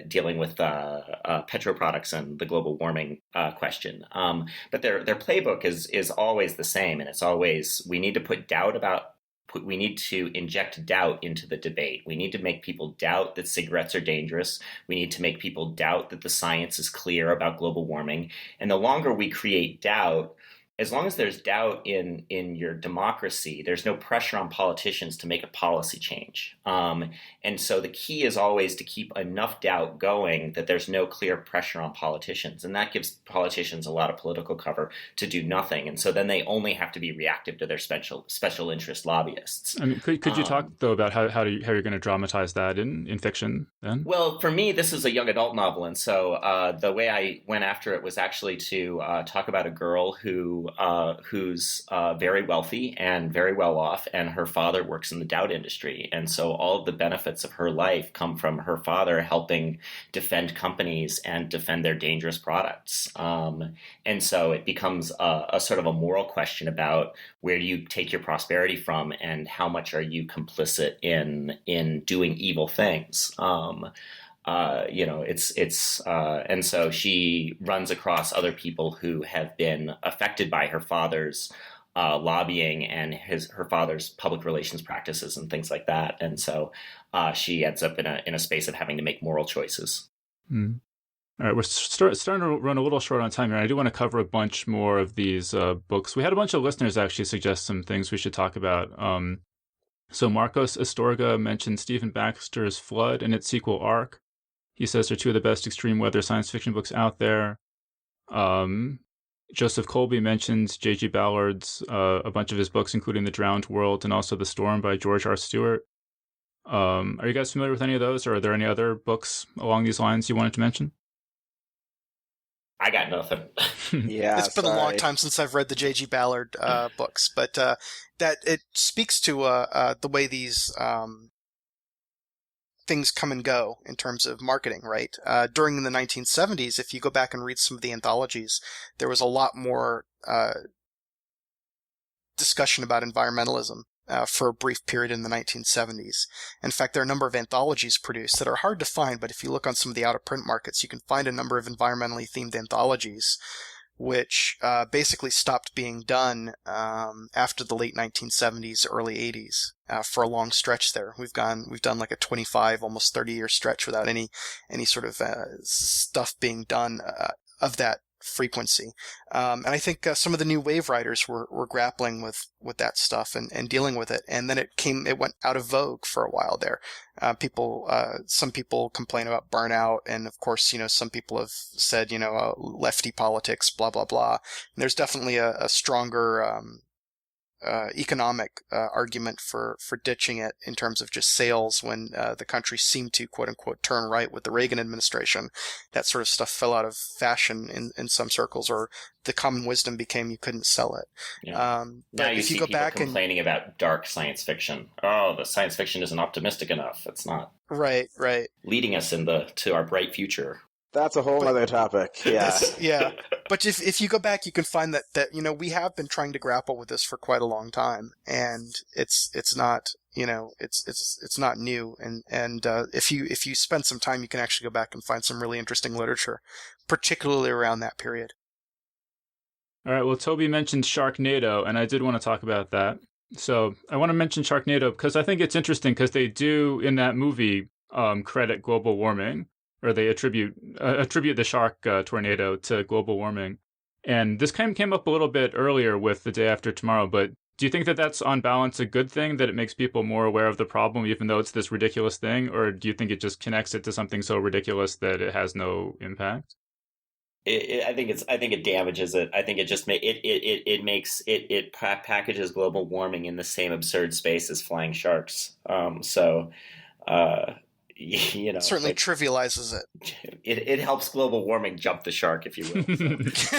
dealing with petroproducts and the global warming question. But their playbook is always the same. And it's always, we need to inject doubt into the debate. We need to make people doubt that cigarettes are dangerous. We need to make people doubt that the science is clear about global warming. And the longer we create doubt, as long as there's doubt in your democracy, there's no pressure on politicians to make a policy change. And so the key is always to keep enough doubt going that there's no clear pressure on politicians. And that gives politicians a lot of political cover to do nothing. And so then they only have to be reactive to their special interest lobbyists. I mean, could you talk, though, about how you're going to dramatize that in fiction then? Well, for me, this is a young adult novel. And so the way I went after it was actually to talk about a girl who's very wealthy and very well off, and her father works in the doubt industry. And so all of the benefits of her life come from her father helping defend companies and defend their dangerous products. And so it becomes a sort of a moral question about where do you take your prosperity from and how much are you complicit in doing evil things. And so she runs across other people who have been affected by her father's lobbying and her father's public relations practices and things like that. And so she ends up in a space of having to make moral choices. Mm. All right, we're starting to run a little short on time here. I do want to cover a bunch more of these books. We had a bunch of listeners actually suggest some things we should talk about. So Marcos Astorga mentioned Stephen Baxter's Flood and its sequel Ark. He says they're two of the best extreme weather science fiction books out there. Joseph Colby mentions J.G. Ballard's, a bunch of his books, including The Drowned World and also The Storm by George R. Stewart. Are you guys familiar with any of those, or are there any other books along these lines you wanted to mention? I got nothing. Yeah, it's been a long time since I've read the J.G. Ballard books, but that it speaks to the way these things come and go in terms of marketing, right? During the 1970s, if you go back and read some of the anthologies, there was a lot more discussion about environmentalism for a brief period in the 1970s. In fact, there are a number of anthologies produced that are hard to find, but if you look on some of the out-of-print markets, you can find a number of environmentally themed anthologies which basically stopped being done after the late 1970s, early 80s. For a long stretch there, we've done like a 25, almost 30-year stretch without any sort of stuff being done of that frequency. And I think some of the new wave writers were grappling with that stuff and dealing with it. And then it went out of vogue for a while there. Some people complain about burnout. And of course, some people have said, lefty politics, blah, blah, blah. And there's definitely a stronger, economic argument for ditching it in terms of just sales when the country seemed to quote unquote turn right with the Reagan administration. That sort of stuff fell out of fashion in some circles, or the common wisdom became you couldn't sell it. Yeah. Now you see people complaining about dark science fiction. Oh, the science fiction isn't optimistic enough. It's not right leading us to our bright future. That's a whole other topic. Yeah. Yeah. But if you go back, you can find that we have been trying to grapple with this for quite a long time, and it's not it's not new. And if you spend some time, you can actually go back and find some really interesting literature, particularly around that period. All right. Well, Toby mentioned Sharknado, and I did want to talk about that. So I want to mention Sharknado because I think it's interesting because they do in that movie credit global warming, or they attribute the shark tornado to global warming. And this kind of came up a little bit earlier with The Day After Tomorrow, but do you think that that's on balance a good thing, that it makes people more aware of the problem even though it's this ridiculous thing, or do you think it just connects it to something so ridiculous that it has no impact? I think it damages it. I think it just packages global warming in the same absurd space as flying sharks. Uh, certainly trivializes it. It helps global warming jump the shark, if you will. So.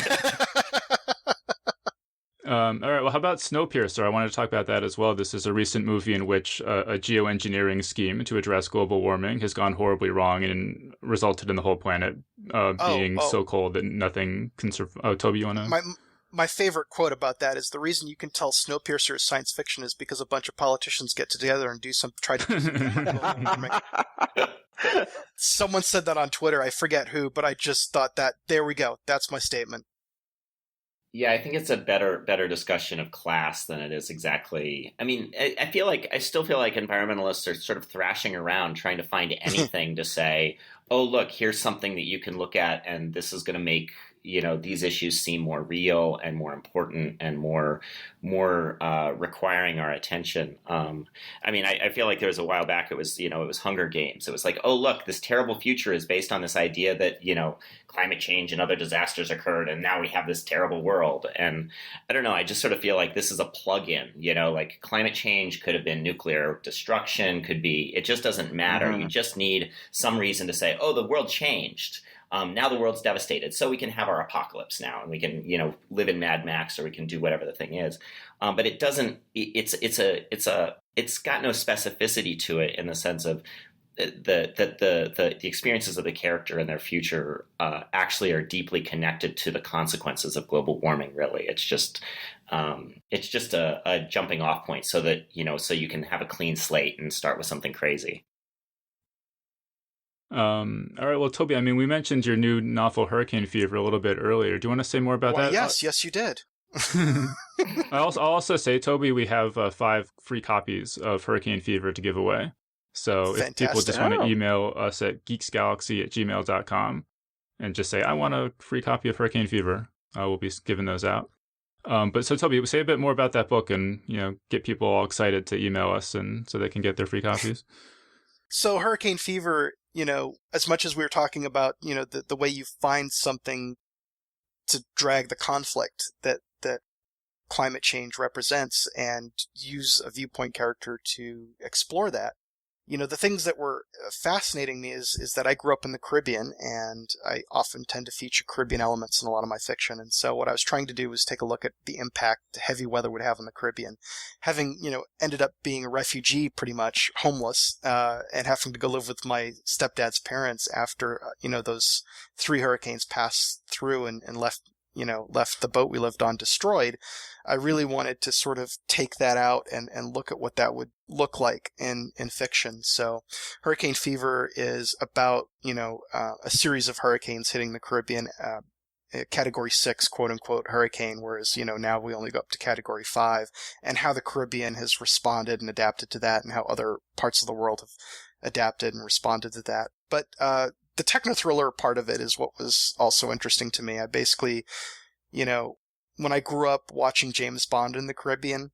All right, well, how about Snowpiercer? I wanted to talk about that as well. This is a recent movie in which a geoengineering scheme to address global warming has gone horribly wrong and resulted in the whole planet being so cold that nothing can survive. Oh, Toby, you want to? My favorite quote about that is the reason you can tell Snowpiercer is science fiction is because a bunch of politicians get together and try to do something. Someone said that on Twitter. I forget who, but I just thought that, there we go. That's my statement. Yeah, I think it's a better discussion of class than it is exactly. I mean, I still feel like environmentalists are sort of thrashing around trying to find anything to say, oh, look, here's something that you can look at, and this is going to make these issues seem more real and more important and more requiring our attention. I mean, I feel like there was a while back, it was Hunger Games. It was like, oh, look, this terrible future is based on this idea that, climate change and other disasters occurred, and now we have this terrible world. And I don't know, I just sort of feel like this is a plug-in, like climate change could have been nuclear destruction, it just doesn't matter. Mm-hmm. You just need some reason to say, oh, the world changed. Now the world's devastated, so we can have our apocalypse now, and we can, live in Mad Max, or we can do whatever the thing is. But it doesn't. It's got no specificity to it in the sense of the experiences of the character and their future actually are deeply connected to the consequences of global warming. Really, it's just a jumping off point so that so you can have a clean slate and start with something crazy. All right, well, Toby, I mean, we mentioned your new novel Hurricane Fever a little bit earlier. Do you want to say more about that? Yes, you did. I'll also say, Toby, we have 5 free copies of Hurricane Fever to give away. So Fantastic. If people just want to email us at geeksgalaxy@gmail.com and just say, I want a free copy of Hurricane Fever, we'll be giving those out. But so, Toby, say a bit more about that book and, get people all excited to email us and so they can get their free copies. So Hurricane Fever, as much as we were talking about, the way you find something to drag the conflict that climate change represents and use a viewpoint character to explore that. The things that were fascinating me is that I grew up in the Caribbean, and I often tend to feature Caribbean elements in a lot of my fiction. And so what I was trying to do was take a look at the impact heavy weather would have on the Caribbean. Having, ended up being a refugee, pretty much homeless, and having to go live with my stepdad's parents after, those 3 hurricanes passed through and left the boat we lived on destroyed, I really wanted to sort of take that out and look at what that would look like in fiction. So Hurricane Fever is about, a series of hurricanes hitting the Caribbean, category 6, quote unquote, hurricane, whereas, now we only go up to category 5, and how the Caribbean has responded and adapted to that, and how other parts of the world have adapted and responded to that. But, the techno-thriller part of it is what was also interesting to me. I basically, when I grew up watching James Bond in the Caribbean,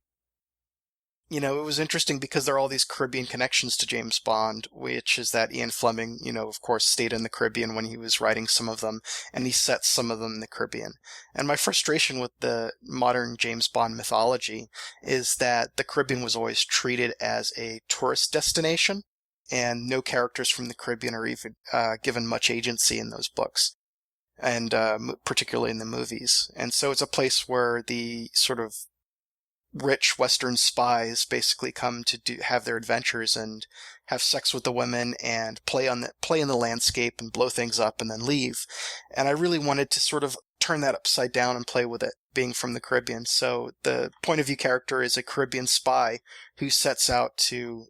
it was interesting because there are all these Caribbean connections to James Bond, which is that Ian Fleming, of course, stayed in the Caribbean when he was writing some of them, and he set some of them in the Caribbean. And my frustration with the modern James Bond mythology is that the Caribbean was always treated as a tourist destination, and no characters from the Caribbean are even given much agency in those books, and particularly in the movies. And so it's a place where the sort of rich Western spies basically come to have their adventures and have sex with the women and play in the landscape and blow things up and then leave. And I really wanted to sort of turn that upside down and play with it, being from the Caribbean. So the point of view character is a Caribbean spy who sets out to,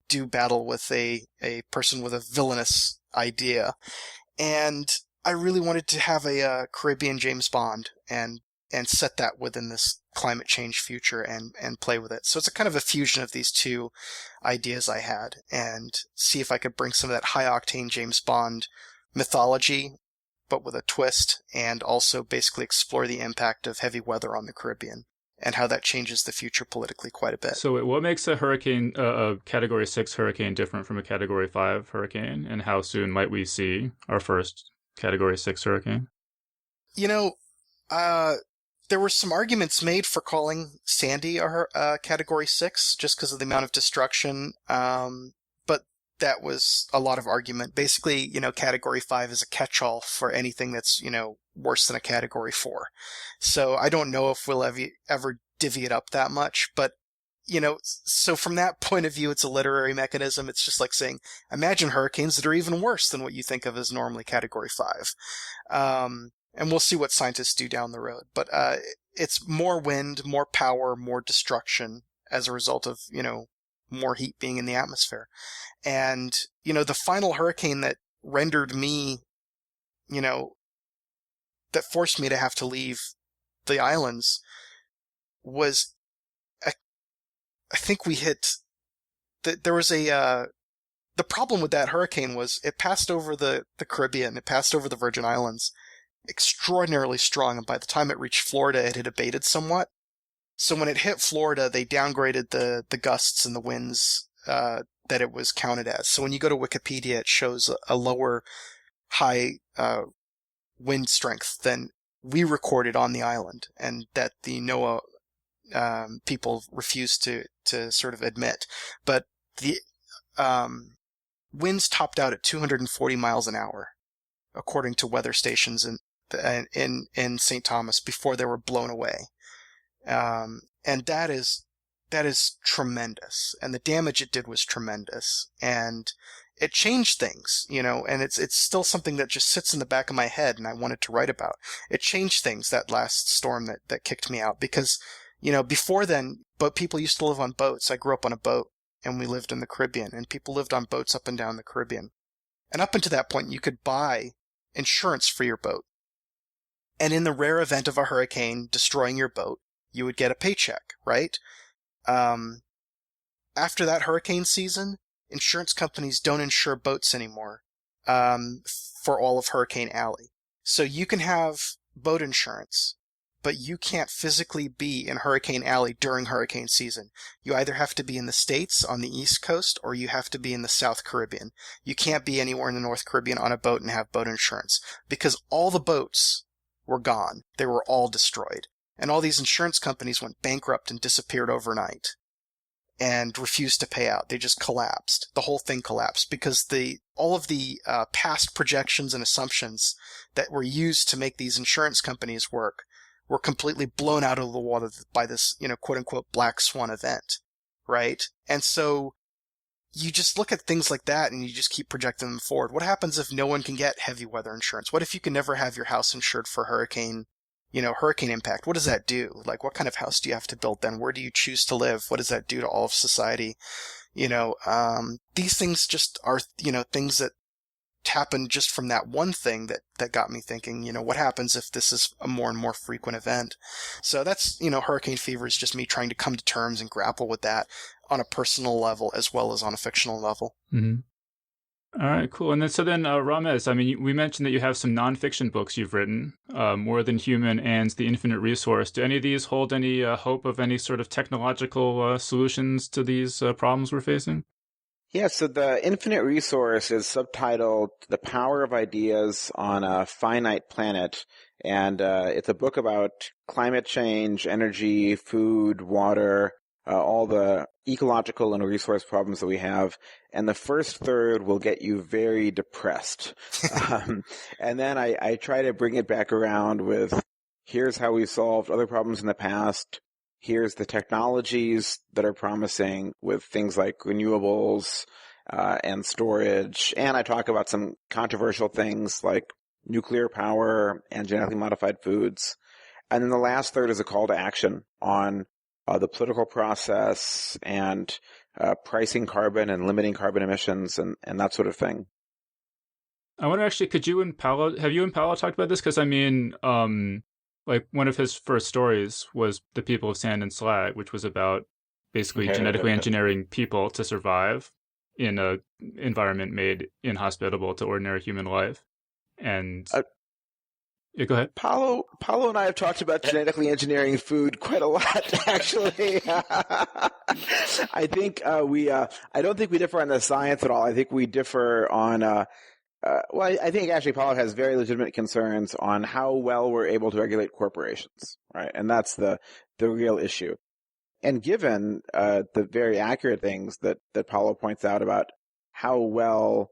do battle with a person with a villainous idea. And I really wanted to have a Caribbean James Bond, and set that within this climate change future and play with it. So it's a kind of a fusion of these two ideas I had, and see if I could bring some of that high-octane James Bond mythology, but with a twist, and also basically explore the impact of heavy weather on the Caribbean and how that changes the future politically quite a bit. So what makes a hurricane, a Category 6 hurricane, different from a Category 5 hurricane, and how soon might we see our first Category 6 hurricane? You know, there were some arguments made for calling Sandy a Category 6 just because of the amount of destruction, but that was a lot of argument. Basically, you know, Category 5 is a catch-all for anything that's, you know, worse than a Category 4. So I don't know if we'll ever divvy it up that much, but, you know, so from that point of view, it's a literary mechanism. It's just like saying, imagine hurricanes that are even worse than what you think of as normally Category 5. And we'll see what scientists do down the road. But it's more wind, more power, more destruction as a result of, you know, more heat being in the atmosphere. And, you know, the final hurricane that rendered me, you know, that forced me to have to leave the islands was, I think we hit, there was the problem with that hurricane was it passed over the Caribbean, it passed over the Virgin Islands, extraordinarily strong, and by the time it reached Florida, it had abated somewhat. So when it hit Florida, they downgraded the gusts and the winds that it was counted as. So when you go to Wikipedia, it shows a lower high wind strength than we recorded on the island, and that the NOAA people refused to sort of admit. But the winds topped out at 240 miles an hour, according to weather stations in St. Thomas, before they were blown away. And that is tremendous. And the damage it did was tremendous. And it changed things, you know, and it's still something that just sits in the back of my head and I wanted to write about. It changed things, that last storm that kicked me out, because, you know, before then, people used to live on boats. I grew up on a boat and we lived in the Caribbean, and people lived on boats up and down the Caribbean. And up until that point, you could buy insurance for your boat. And in the rare event of a hurricane destroying your boat, you would get a paycheck, right? After that hurricane season, insurance companies don't insure boats anymore for all of Hurricane Alley. So you can have boat insurance, but you can't physically be in Hurricane Alley during hurricane season. You either have to be in the States on the East Coast, or you have to be in the South Caribbean. You can't be anywhere in the North Caribbean on a boat and have boat insurance, because all the boats were gone. They were all destroyed. And all these insurance companies went bankrupt and disappeared overnight and refused to pay out. They just collapsed. The whole thing collapsed because all of the past projections and assumptions that were used to make these insurance companies work were completely blown out of the water by this, you know, quote unquote black swan event, right? And so you just look at things like that and you just keep projecting them forward. What happens if no one can get heavy weather insurance? What if you can never have your house insured for hurricane impact? What does that do? Like, what kind of house do you have to build then? Where do you choose to live? What does that do to all of society? You know, these things just are, you know, things that happen just from that one thing that got me thinking, you know, what happens if this is a more and more frequent event? So that's, you know, hurricane fever is just me trying to come to terms and grapple with that on a personal level as well as on a fictional level. Mm-hmm. All right, cool. And then, Ramez, I mean, we mentioned that you have some nonfiction books you've written, More Than Human and The Infinite Resource. Do any of these hold any hope of any sort of technological solutions to these problems we're facing? Yeah, so The Infinite Resource is subtitled The Power of Ideas on a Finite Planet. And it's a book about climate change, energy, food, water, all the ecological and resource problems that we have. And the first third will get you very depressed. And then I try to bring it back around with, here's how we solved other problems in the past. Here's the technologies that are promising with things like renewables and storage. And I talk about some controversial things like nuclear power and genetically modified foods. And then the last third is a call to action on the political process and pricing carbon and limiting carbon emissions and that sort of thing. I wonder, actually, have you and Paolo talked about this? Because, I mean, like one of his first stories was The People of Sand and Slag, which was about basically genetically engineering people to survive in a environment made inhospitable to ordinary human life. And yeah, go ahead. Paulo and I have talked about genetically engineering food quite a lot, actually. I think I don't think we differ on the science at all. I think we differ on, I think actually Paulo has very legitimate concerns on how well we're able to regulate corporations, right? And that's the real issue. And given the very accurate things that Paulo points out about how well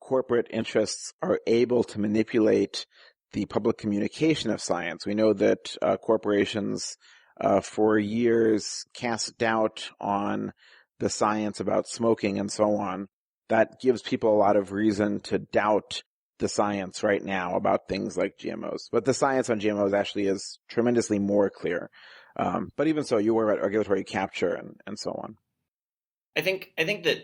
corporate interests are able to manipulate the public communication of science, we know that corporations for years cast doubt on the science about smoking and so on. That gives people a lot of reason to doubt the science right now about things like GMOs. But the science on GMOs actually is tremendously more clear. But even so, you worry about regulatory capture and so on. I think that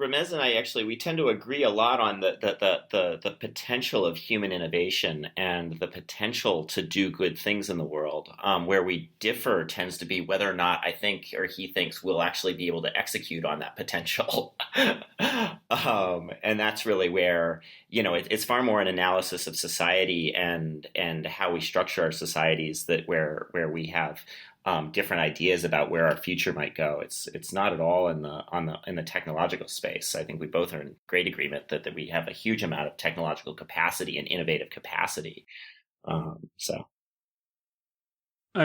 Ramez and I we tend to agree a lot on the potential of human innovation and the potential to do good things in the world. Where we differ tends to be whether or not I think or he thinks we'll actually be able to execute on that potential. And that's really where, it's far more an analysis of society and how we structure our societies that where we have different ideas about where our future might go. It's not at all in the technological space. I think we both are in great agreement that we have a huge amount of technological capacity and innovative capacity. I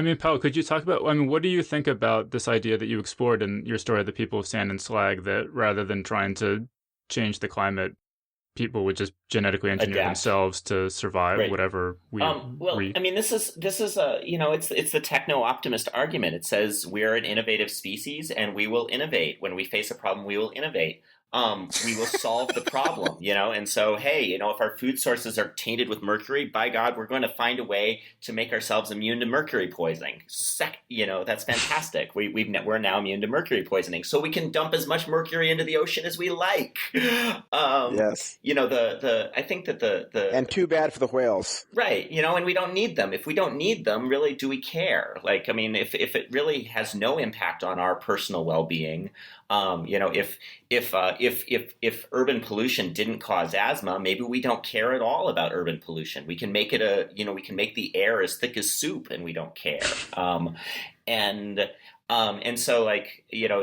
mean, Paul, could you talk about, what do you think about this idea that you explored in your story, The People of Sand and Slag, that rather than trying to change the climate, people would just genetically engineer themselves to survive whatever this is a it's the techno-optimist argument. It says we're an innovative species and we will innovate. When we face a problem, we will innovate. We will solve the problem, and so, hey, if our food sources are tainted with mercury, by God, we're going to find a way to make ourselves immune to mercury poisoning. That's fantastic. We're now immune to mercury poisoning, so we can dump as much mercury into the ocean as we like. Yes. I think that and too bad for the whales. Right. And we don't need them. If we don't need them, really, do we care? If it really has no impact on our personal well-being, if urban pollution didn't cause asthma, maybe we don't care at all about urban pollution. We can make it we can make the air as thick as soup and we don't care. And so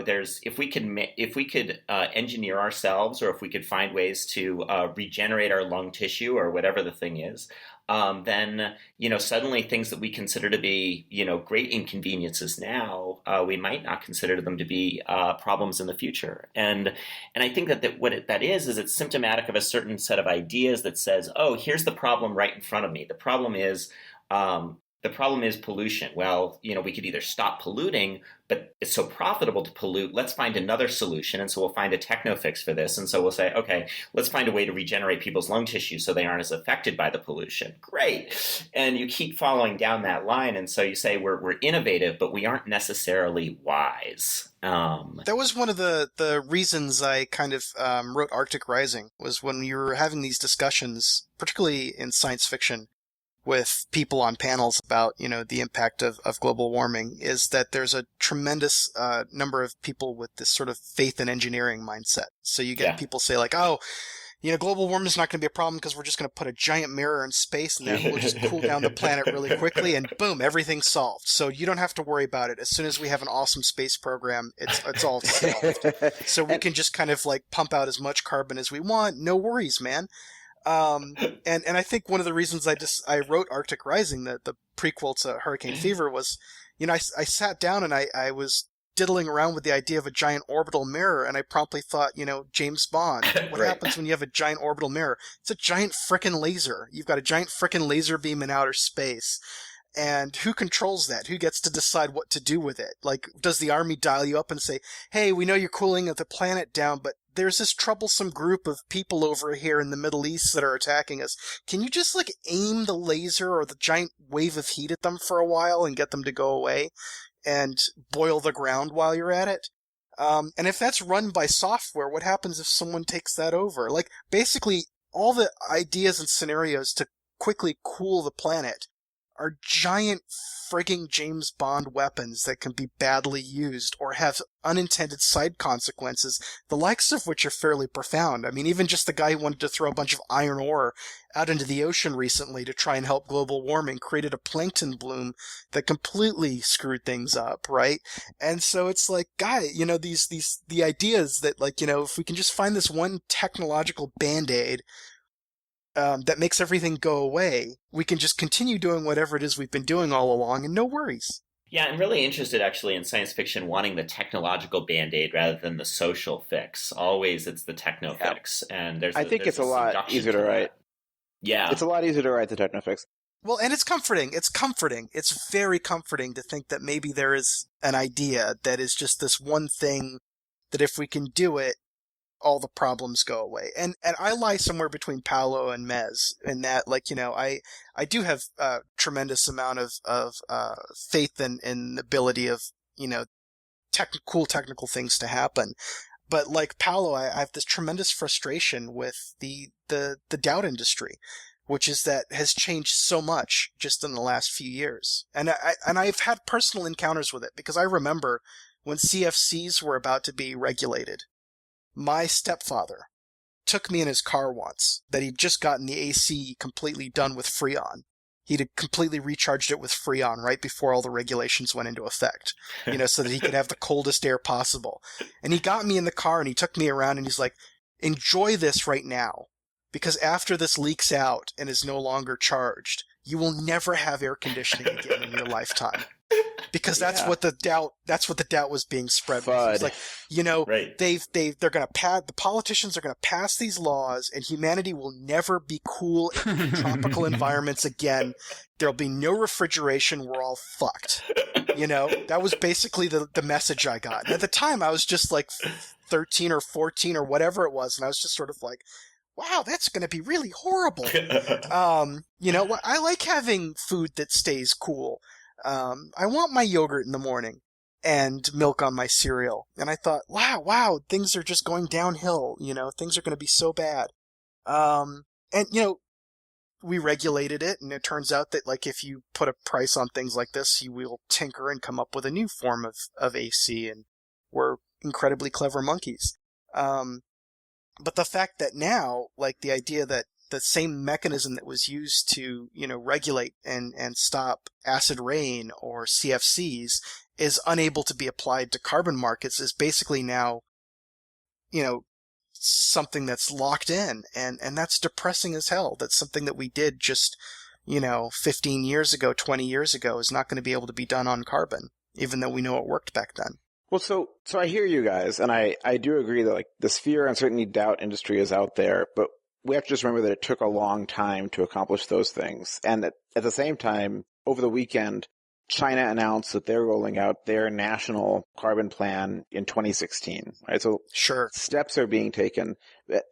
there's, if we could engineer ourselves, or if we could find ways to regenerate our lung tissue or whatever the thing is, then, suddenly things that we consider to be, great inconveniences now, we might not consider them to be problems in the future. And I think that what that is it's symptomatic of a certain set of ideas that says, oh, here's the problem right in front of me. The problem is pollution. Well, we could either stop polluting, but it's so profitable to pollute. Let's find another solution. And so we'll find a techno fix for this. And so we'll say, okay, let's find a way to regenerate people's lung tissue so they aren't as affected by the pollution. Great. And you keep following down that line. And so you say we're innovative, but we aren't necessarily wise. That was one of the reasons I kind of wrote Arctic Rising, was when you were having these discussions, particularly in science fiction, with people on panels about, the impact of global warming, is that there's a tremendous number of people with this sort of faith in engineering mindset. So you get people say global warming is not going to be a problem because we're just going to put a giant mirror in space and then we'll just cool down the planet really quickly and boom, everything's solved. So you don't have to worry about it. As soon as we have an awesome space program, it's all solved. So we can just kind of pump out as much carbon as we want. No worries, man. And I think one of the reasons I wrote Arctic Rising, the prequel to Hurricane Fever, was, I sat down and I was diddling around with the idea of a giant orbital mirror, and I promptly thought, James Bond. What happens when you have a giant orbital mirror? It's a giant frickin' laser. You've got a giant frickin' laser beam in outer space. And who controls that? Who gets to decide what to do with it? Does the army dial you up and say, hey, we know you're cooling the planet down, but there's this troublesome group of people over here in the Middle East that are attacking us. Can you just aim the laser or the giant wave of heat at them for a while and get them to go away and boil the ground while you're at it? And if that's run by software, what happens if someone takes that over? Basically, all the ideas and scenarios to quickly cool the planet are giant frigging James Bond weapons that can be badly used or have unintended side consequences, the likes of which are fairly profound. I mean, even just the guy who wanted to throw a bunch of iron ore out into the ocean recently to try and help global warming created a plankton bloom that completely screwed things up, right? And so it's like, the ideas that, like, if we can just find this one technological Band-Aid that makes everything go away, we can just continue doing whatever it is we've been doing all along and no worries. Yeah, I'm really interested actually in science fiction wanting the technological Band-Aid rather than the social fix. Always it's the techno fix. And I think it's a lot easier to write. Yeah. It's a lot easier to write the techno fix. Well, and it's comforting. It's comforting. It's very comforting to think that maybe there is an idea that is just this one thing that if we can do it, all the problems go away. And I lie somewhere between Paolo and Mez in that, like, I do have a tremendous amount of faith in the ability of, cool technical things to happen. But like Paolo, I have this tremendous frustration with the doubt industry, which is that has changed so much just in the last few years. And I've had personal encounters with it because I remember when CFCs were about to be regulated. My stepfather took me in his car once that he'd just gotten the AC completely done with Freon. He'd completely recharged it with Freon right before all the regulations went into effect, so that he could have the coldest air possible. And he got me in the car and he took me around and he's like, enjoy this right now, because after this leaks out and is no longer charged, you will never have air conditioning again in your lifetime. Because that's what the doubt was being spread with. It's like, right. they're going to the politicians are going to pass these laws and humanity will never be cool in tropical environments again. There'll be no refrigeration. We're all fucked. That was basically the message I got. And at the time I was just like 13 or 14 or whatever it was. And I was just sort of like, wow, that's going to be really horrible. I like having food that stays cool. I want my yogurt in the morning and milk on my cereal. And I thought, wow, things are just going downhill. Things are going to be so bad. We regulated it, and it turns out that, like, if you put a price on things like this, you will tinker and come up with a new form of AC, and we're incredibly clever monkeys. But the fact that now, like, the idea that the same mechanism that was used to, regulate and stop acid rain or CFCs is unable to be applied to carbon markets is basically now, something that's locked in. And that's depressing as hell. That's something that we did just, 15 years ago, 20 years ago is not going to be able to be done on carbon, even though we know it worked back then. Well, so I hear you guys, and I do agree that, like, this fear, uncertainty, doubt industry is out there, but we have to just remember that it took a long time to accomplish those things. And at the same time, over the weekend, China announced that they're rolling out their national carbon plan in 2016. Right? So sure, steps are being taken.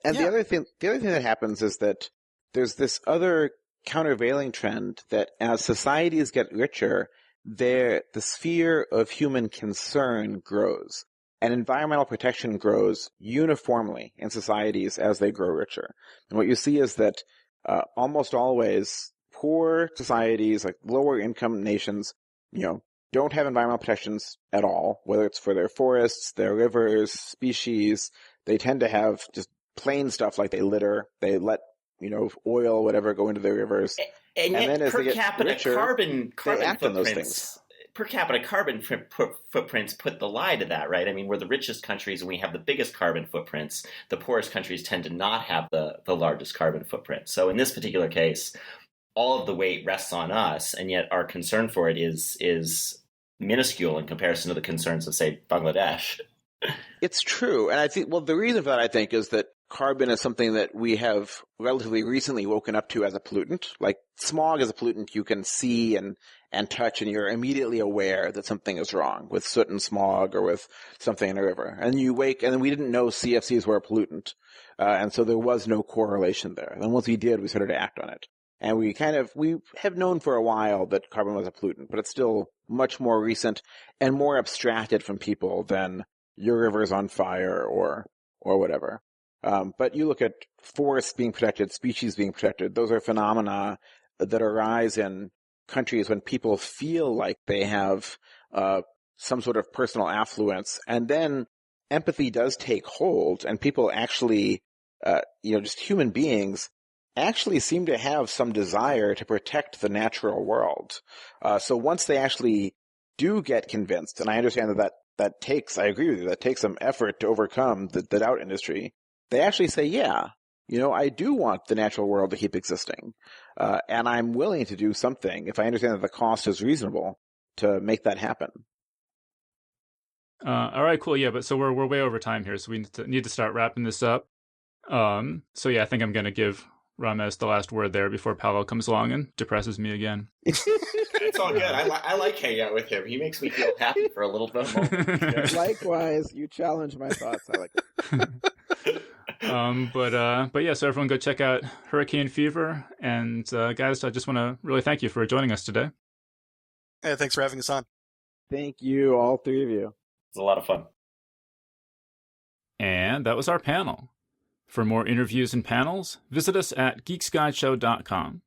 And the other thing that happens is that there's this other countervailing trend that as societies get richer, the sphere of human concern grows. And environmental protection grows uniformly in societies as they grow richer. And what you see is that almost always poor societies, like lower income nations, don't have environmental protections at all, whether it's for their forests, their rivers, species. They tend to have just plain stuff like they litter, they let, oil, whatever, go into their rivers. And yet then as per they get capita richer, carbon they act on those footprints. things. Per capita carbon footprints put the lie to that, right? I mean, we're the richest countries and we have the biggest carbon footprints. The poorest countries tend to not have the largest carbon footprint. So in this particular case, all of the weight rests on us, and yet our concern for it is minuscule in comparison to the concerns of, say, Bangladesh. It's true. And I think, the reason for that, I think, is that carbon is something that we have relatively recently woken up to as a pollutant. Like, smog is a pollutant you can see and touch, and you're immediately aware that something is wrong with soot and smog or with something in a river. And you wake, and then we didn't know CFCs were a pollutant. And so there was no correlation there. And once we did, we started to act on it. And we have known for a while that carbon was a pollutant, but it's still much more recent and more abstracted from people than your river's on fire or whatever. But you look at forests being protected, species being protected, those are phenomena that arise in countries when people feel like they have some sort of personal affluence, and then empathy does take hold, and people actually, just human beings actually seem to have some desire to protect the natural world. So once they actually do get convinced, and I understand that takes, I agree with you, that takes some effort to overcome the doubt industry, they actually say, yeah, I do want the natural world to keep existing, and I'm willing to do something if I understand that the cost is reasonable to make that happen. All right, cool. Yeah, but so we're way over time here, so we need to start wrapping this up. So yeah, I think I'm going to give Ramesh the last word there before Paolo comes along and depresses me again. It's all good. I like hanging out with him. He makes me feel happy for a little bit moment. Likewise, you challenge my thoughts. I like it. But yeah, so everyone go check out Hurricane Fever. And guys, I just want to really thank you for joining us today. Hey, thanks for having us on. Thank you, all three of you. It's a lot of fun. And that was our panel. For more interviews and panels, visit us at geeksguideshow.com.